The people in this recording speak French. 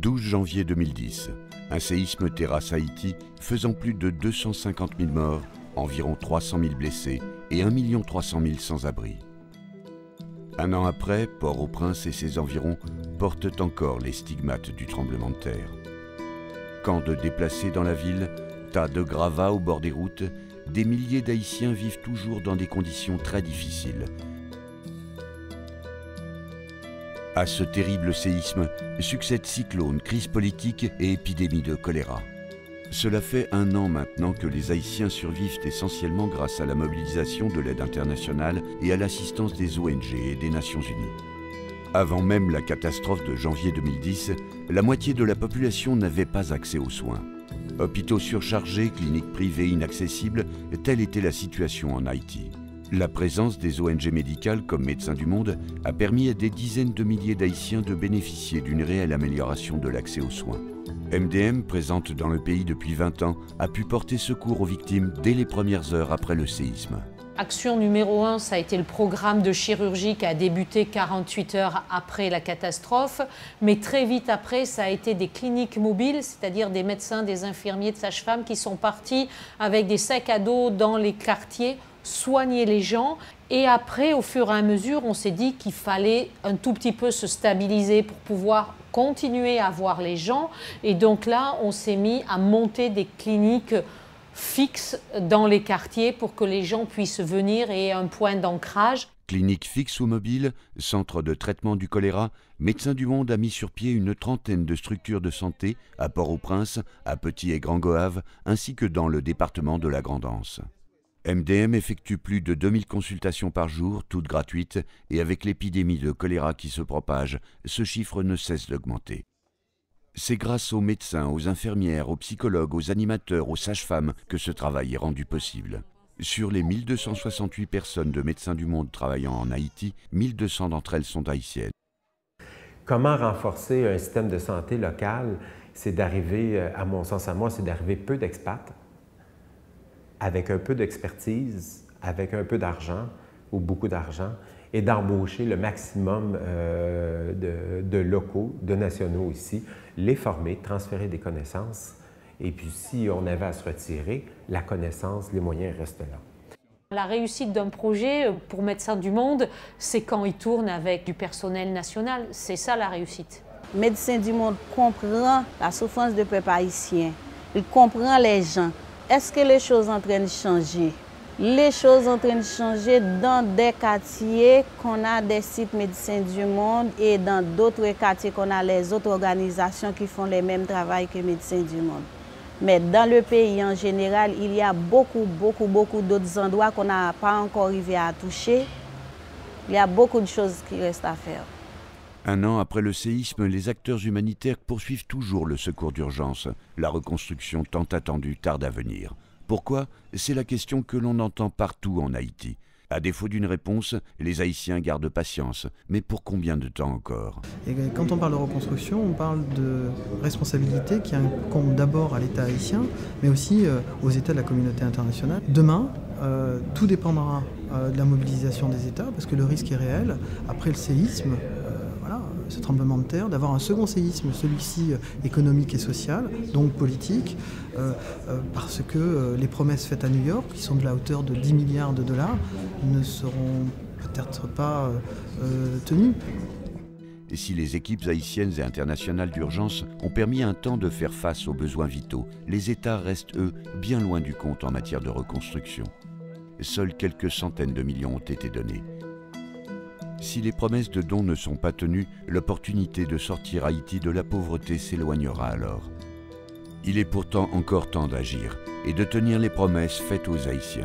12 janvier 2010, un séisme terrasse Haïti faisant plus de 250 000 morts, environ 300 000 blessés et 1 300 000 sans-abri. Un an après, Port-au-Prince et ses environs portent encore les stigmates du tremblement de terre. Camps de déplacés dans la ville, tas de gravats au bord des routes, des milliers d'Haïtiens vivent toujours dans des conditions très difficiles. À ce terrible séisme succèdent cyclones, crises politiques et épidémies de choléra. Cela fait un an maintenant que les Haïtiens survivent essentiellement grâce à la mobilisation de l'aide internationale et à l'assistance des ONG et des Nations Unies. Avant même la catastrophe de janvier 2010, la moitié de la population n'avait pas accès aux soins. Hôpitaux surchargés, cliniques privées inaccessibles, telle était la situation en Haïti. La présence des ONG médicales comme Médecins du Monde a permis à des dizaines de milliers d'Haïtiens de bénéficier d'une réelle amélioration de l'accès aux soins. MDM, présente dans le pays depuis 20 ans, a pu porter secours aux victimes dès les premières heures après le séisme. Action numéro 1, ça a été le programme de chirurgie qui a débuté 48 heures après la catastrophe. Mais très vite après, ça a été des cliniques mobiles, c'est-à-dire des médecins, des infirmiers, de sages-femmes qui sont partis avec des sacs à dos dans les quartiers, soigner les gens. Et après, au fur et à mesure, on s'est dit qu'il fallait un tout petit peu se stabiliser pour pouvoir continuer à voir les gens. Et donc là, on s'est mis à monter des cliniques fixes dans les quartiers pour que les gens puissent venir et aient un point d'ancrage. Clinique fixe ou mobile, centre de traitement du choléra, Médecins du Monde a mis sur pied une trentaine de structures de santé à Port-au-Prince, à Petit et Grand Goâve, ainsi que dans le département de la Grande-Anse. MDM effectue plus de 2000 consultations par jour, toutes gratuites, et avec l'épidémie de choléra qui se propage, ce chiffre ne cesse d'augmenter. C'est grâce aux médecins, aux infirmières, aux psychologues, aux animateurs, aux sages-femmes que ce travail est rendu possible. Sur les 1268 personnes de Médecins du Monde travaillant en Haïti, 1200 d'entre elles sont haïtiennes. Comment renforcer un système de santé local? C'est d'arriver, à mon sens à moi, c'est d'arriver peu d'expats, avec un peu d'expertise, avec un peu d'argent ou beaucoup d'argent, et d'embaucher le maximum de locaux, de nationaux ici, les former, transférer des connaissances. Et puis si on avait à se retirer, la connaissance, les moyens restent là. La réussite d'un projet pour Médecins du Monde, c'est quand il tourne avec du personnel national. C'est ça la réussite. Médecins du Monde comprend la souffrance du peuple haïtien. Il comprend les gens. Est-ce que les choses sont en train de changer? Les choses sont en train de changer dans des quartiers qu'on a des sites Médecins du Monde et dans d'autres quartiers qu'on a les autres organisations qui font le même travail que Médecins du Monde. Mais dans le pays en général, il y a beaucoup d'autres endroits qu'on n'a pas encore arrivé à toucher. Il y a beaucoup de choses qui restent à faire. Un an après le séisme, les acteurs humanitaires poursuivent toujours le secours d'urgence. La reconstruction tant attendue tarde à venir. Pourquoi? C'est la question que l'on entend partout en Haïti. À défaut d'une réponse, les Haïtiens gardent patience. Mais pour combien de temps encore? Et quand on parle de reconstruction, on parle de responsabilité qui incombe d'abord à l'État haïtien, mais aussi aux États de la communauté internationale. Demain, tout dépendra de la mobilisation des États, parce que le risque est réel. Après le séisme, ce tremblement de terre, d'avoir un second séisme, celui-ci économique et social, donc politique, parce que les promesses faites à New York, qui sont de la hauteur de 10 milliards de dollars, ne seront peut-être pas tenues. Et si les équipes haïtiennes et internationales d'urgence ont permis un temps de faire face aux besoins vitaux, les États restent, eux, bien loin du compte en matière de reconstruction. Seuls quelques centaines de millions ont été donnés. Si les promesses de dons ne sont pas tenues, l'opportunité de sortir Haïti de la pauvreté s'éloignera alors. Il est pourtant encore temps d'agir et de tenir les promesses faites aux Haïtiens.